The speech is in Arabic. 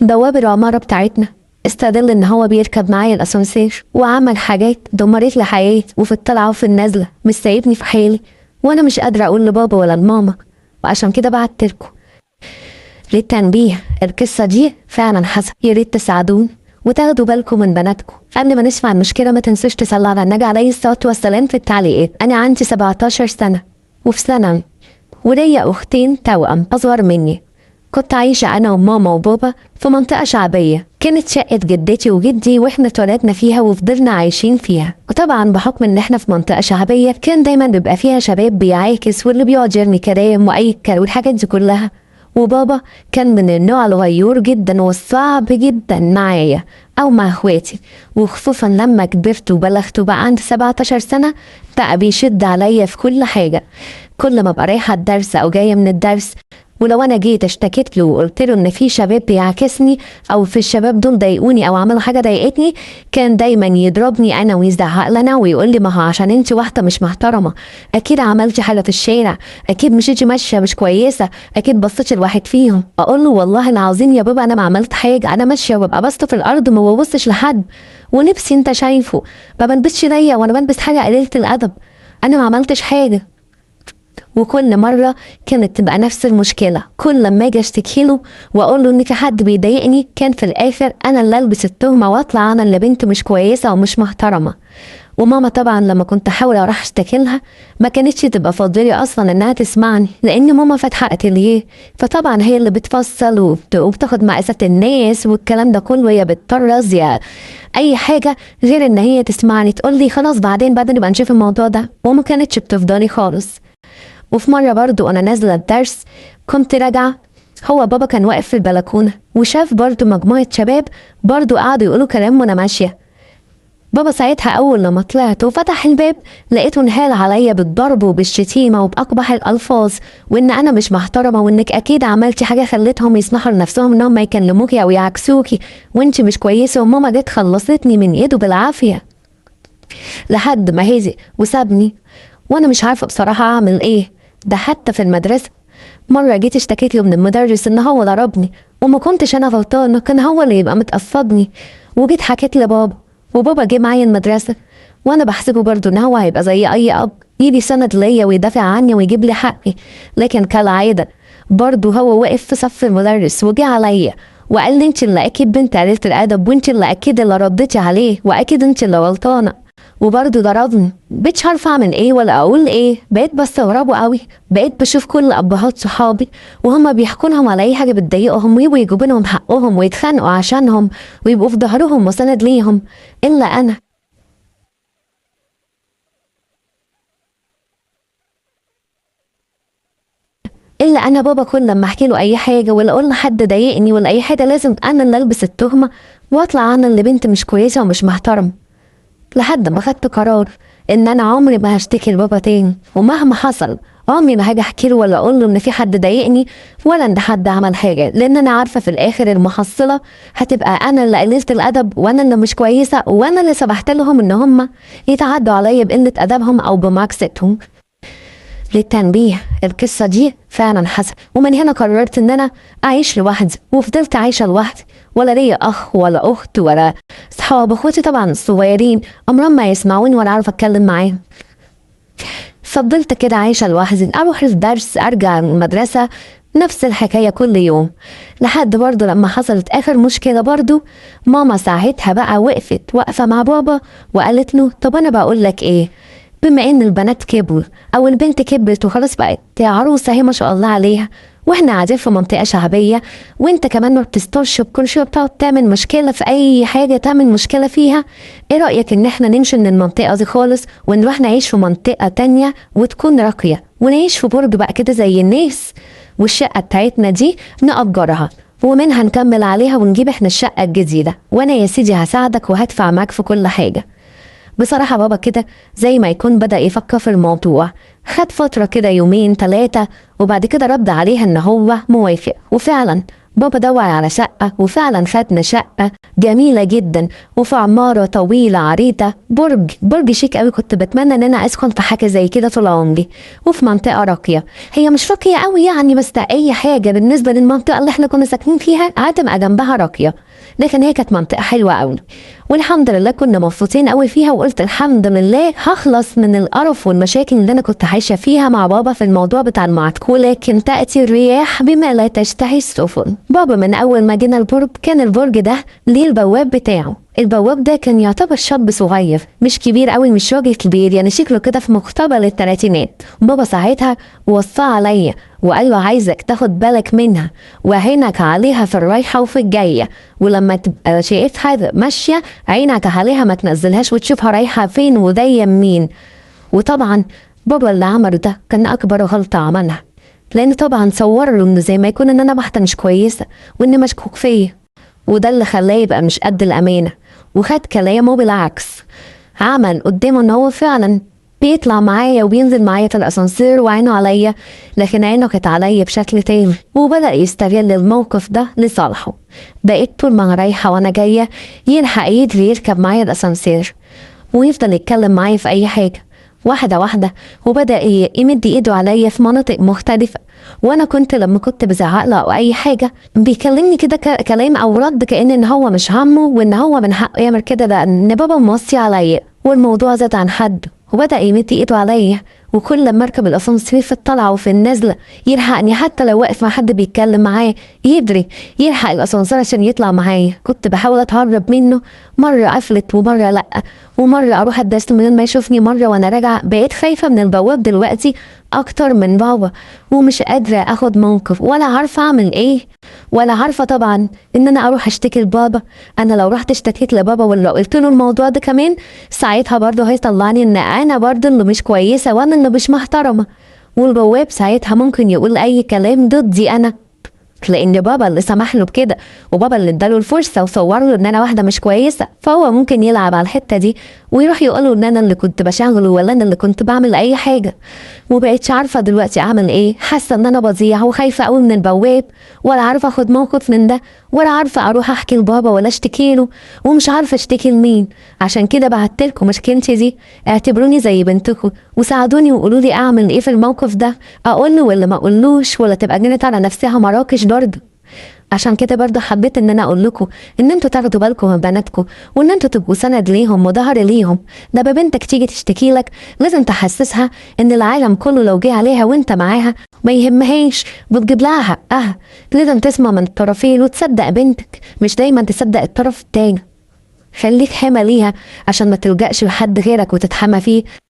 بواب العمارة بتاعتنا استدل ان هو بيركب معايا الاسانسير وعمل حاجات دمرت لي حياتي، وفي الطلعة وفي النازلة مش سايبني في حالي، وانا مش قادرة اقول لبابا ولا لماما، وعشان كده بعتلكوا للتنبيه. القصة دي فعلا حصل، يا ريت تساعدوني وتاخدوا بالكم من بناتكم. قبل ما نسمع المشكلة ما تنسوش تصلوا على النبي عليه الصلاة والسلام في التعليقات. أنا عندي 17 سنة وفي ثانوي، وليا أختين توأم أصغر مني. كنت عايشة أنا وماما وبابا في منطقة شعبية، كانت شقة جدتي وجدي واحنا اتولدنا فيها وفضلنا عايشين فيها. وطبعا بحكم ان احنا في منطقة شعبية كان دايما بيبقى فيها شباب بيعاكس واللي بيقعد يرمي كلام واي والحاجات دي كلها. وبابا كان من النوع الغيور جدا والصعب جدا معايا او مع اخواتي، وخصوصا لما كبرت وبلغت وبقى عندي 17 سنة بقى بيشد عليا في كل حاجة. كل ما ابقى رايحة الدرس او جاية من الدرس، ولو انا جيت اشتكيت له وقلت له ان في شباب بيعاكسني او في الشباب دول ضايقوني او عملوا حاجه ضايقتني، كان دايما يضربني انا ويزعق لنا ويقول لي ما هو عشان انت واحده مش محترمه، اكيد عملتي حاجه في الشارع، اكيد مشيتي ماشيه مش كويسه، اكيد بصيتي لواحد فيهم. اقول له والله العظيم يا بابا انا ما عملت حاجه، انا ماشيه وببقى بسط في الارض ما ببصش لحد، ولبسي انت شايفه ما بلبسش ليا وانا بلبس حاجه قليله الادب، انا ما عملتش حاجه. وكل مرة كانت تبقى نفس المشكلة، كل لما اجي اشتكي له واقول له ان في حد بيضايقني كان في الاخر انا اللي البس التهمة واطلع انا اللي بنت مش كويسة ومش محترمة. وماما طبعا لما كنت احاول اروح اشتكي لها ما كانتش تبقى فاضلي اصلا انها تسمعني، لان ماما فاتحه اتيليه، فطبعا هي اللي بتفصل وبتاخد مقاسات الناس والكلام ده كله، هي بتطرز يا اي حاجه غير ان هي تسمعني تقول لي خلاص بعدين نبقى نشوف الموضوع ده، وما كانتش بتفضلي خالص. وفي مرة برضو أنا نازلة الدرس كنت راجعة، هو بابا كان واقف في البلكونة وشاف برضو مجموعة شباب برضو قعدوا يقولوا كلام وأنا ماشية. بابا ساعتها أول لما طلعت وفتح الباب لقيته انهال عليا بالضرب وبالشتيمة وبأقبح الألفاظ، وإن أنا مش محترمة وإنك أكيد عملتي حاجة خلتهم يسمحوا لنفسهم إنهم ما يكلموكي أو يعكسوكي وإنت مش كويسة، وماما جت خلصتني من إيده بالعافية لحد ما هزق وسابني، وأنا مش عارفة بصراحة أعمل إيه. ده حتى في المدرسة مرة جيت اشتكيت له من المدرس ان هو ضربني وما كنتش انا غلطانة، كان هو اللي يبقى متقصدني، وجيت حكيت لبابا وبابا جه معايا المدرسة، وانا بحسبه برضو ان هو هيبقى زي اي اب يدي سند ليا ويدافع عني ويجيب لي حقي، لكن كالعادة برضو هو واقف في صف المدرس وجه عليا وقال لي انت اللي اكيد بنت قليلة الادب وانت اللي اكيد اللي رديتي عليه واكيد انت اللي غلطانة، وبرضه ضربني. بقيتش عارفه اعمل ايه ولا اقول ايه، بقيت بستغربه قوي، بقيت بشوف كل ابهات صحابي وهما بيحكوا لهم على اي حاجه بتضايقهم ويبقوا يجيبوا لهم حقهم ويتخانقوا عشانهم ويبقوا في ظهرهم وسند ليهم، الا انا بابا كل لما احكي له اي حاجه ولا اقول لحد ضايقني ولا اي حاجه لازم انا اللي البس التهمه واطلع انا اللي بنت مش كويسه ومش محترمه، لحد ما خدت قرار ان انا عمري ما هشتكي لبابا تاني، ومهما حصل عمري ما هاجي احكي له ولا اقول له ان في حد ضايقني ولا ان حد عمل حاجه، لان انا عارفه في الاخر المحصله هتبقى انا اللي قللت الادب وانا اللي مش كويسه وانا اللي سمحت لهم ان هم يتعدوا عليا بقله ادبهم او بمعاكستهم. للتنبيه القصة دي فعلا حصل، ومن هنا قررت ان انا اعيش لوحدي، وفضلت عايشة لوحدي، ولا ليا اخ ولا اخت ولا صحاب. اخوتي طبعا الصغيرين عمرهم ما يسمعوني ولا اعرف اتكلم معاهم، فضلت كده عايشة لوحدي، اروح الدرس ارجع المدرسة نفس الحكاية كل يوم، لحد برضو لما حصلت اخر مشكلة برضو ماما ساعتها بقى وقفت واقفة مع بابا وقالت له طب انا بقول لك ايه، بما ان البنات كبروا او البنت كبرت وخلاص بقت عروسه هي ما شاء الله عليها، واحنا قاعدين في منطقه شعبيه وانت كمان ما بتسترش بكل شويه بتقعد تعمل مشكله في اي حاجه تعمل مشكله فيها، ايه رايك ان احنا نمشي من المنطقه دي خالص ونروح نعيش في منطقه تانية وتكون راقيه ونعيش في برج بقى كده زي الناس، والشقه بتاعتنا دي نأجرها ومنها نكمل عليها ونجيب احنا الشقه الجديده، وانا يا سيدي هساعدك وهدفع معاك في كل حاجه. بصراحة بابا كده زي ما يكون بدأ يفكر في الموضوع، خد فترة كده يومين 3 وبعد كده رد عليها ان هو موافق، وفعلا بابا دور على شقة وفعلا خدنا شقة جميلة جدا وفي عمارة طويلة عريضة، برج شيك قوي. كنت بتمنى ان انا اسكن في حاجة زي كده طول عمري، وفي منطقة راقية. هي مش راقية قوي يعني، بس اي حاجة بالنسبة للمنطقة اللي احنا كنا ساكنين فيها هتبقى جنبها راقية، لكن هي كانت منطقة حلوة قوي والحمد لله كنا مبسوطين قوي فيها. وقلت الحمد لله هخلص من القرف والمشاكل اللي انا كنت عايشة فيها مع بابا في الموضوع بتاع المعتق. ولكن تأتي الرياح بما لا تشتهي السفن. بابا من اول ما جينا البرج كان البرج ده ليه البواب بتاعه. البواب ده كان يعتبر شاب صغير، مش كبير قوي، مش راجل كبير يعني، شكله كده في مقتبل الثلاثينات. بابا ساعتها وصى عليا وقال له عايزك تاخد بالك منها وعينك عليها في الرايحة وفي الجاية، ولما تبقى شايفها ماشية عينك عليها ما تنزلهاش وتشوفها رايحة فين وجاية منين. وطبعا بابا اللي عمله ده كان أكبر غلطة عملها، لأن طبعا صور له إنه زي ما يكون إن أنا واحدة مش كويسة وإني مشكوك فيا، وده اللي خلاه يبقى مش قد الأمانة وخد كلامه بالعكس. عمل قدامه إن هو فعلا بيطلع معايا وبينزل معايا في الأسانسير وعينه عليا، لكن عينه كانت عليا بشكل تاني، وبدأ يستغل الموقف ده لصالحه. بقيت طول ما أنا رايحة وأنا جاية يلحق يجري يركب معايا الأسانسير ويفضل يتكلم معايا في أي حاجة واحدة واحدة، وبدأ يمد ايده عليا في مناطق مختلفة. وانا كنت لما كنت بزعق له او اي حاجة بيكلمني كده كلام او رد كأن ان هو مش همه وان هو من حقه يعمل كده، لان بابا موصي عليا. والموضوع زاد عن حد وبدأ يمد ايده عليا، وكل لما اركب الاسانسير في الطلعة وفي النزلة يلحقني، حتى لو واقف مع حد بيتكلم معاه يجري يلحق الاسانسير عشان يطلع معايا. كنت بحاول اتهرب منه، مرة قفلت ومرة لأ، ومرة اروح ادرس من غير ما يشوفني. مرة وانا راجعة بقيت خايفة من البواب دلوقتي اكتر من بابا، ومش قادرة اخد موقف ولا عارفة اعمل ايه، ولا عارفة طبعا ان انا اروح اشتكي لبابا. انا لو رحت اشتكيت لبابا ولا قلت له الموضوع ده كمان ساعتها برضه هيطلعني ان انا برضه اللي مش كويسة وانا اللي مش محترمة، والبواب ساعتها ممكن يقول اي كلام ضدي انا، لان بابا اللي سمح له بكده وبابا اللي اداله الفرصه وصور له ان انا واحده مش كويسه، فهو ممكن يلعب على الحته دي ويروح يقوله ان انا اللي كنت بشغله ولا انا اللي كنت بعمل اي حاجه. وبقيتش عارفه دلوقتي اعمل ايه، حاسه ان انا بضيع وخايفه قوي من البواب، ولا عارفه اخد موقف من ده، ولا عارفه اروح احكي لبابا ولا اشتكي له، ومش عارفه اشتكي لمين. عشان كده بعتلكم مشكلتي دي، اعتبروني زي بنتكم وساعدوني وقولوا لي اعمل ايه في الموقف ده، اقول له ولا ما اقولوش، ولا تبقى جنت على نفسها مراكش برضه. عشان كده برضه حبيت ان انا اقول لكم ان انتوا تاخدوا بالكم من بناتكم، وان انتوا تبقوا سند ليهم وظهر ليهم. لما بنتك تيجي تشتكي لك لازم تحسسها ان العالم كله لو جه عليها وانت معاها ما يهمهاش، بتجيب لها حقها. لازم تسمع من الطرفين وتصدق بنتك، مش دايما تصدق الطرف التاني. خليك حامى ليها عشان ما تلجأش لحد غيرك وتتحمى فيه.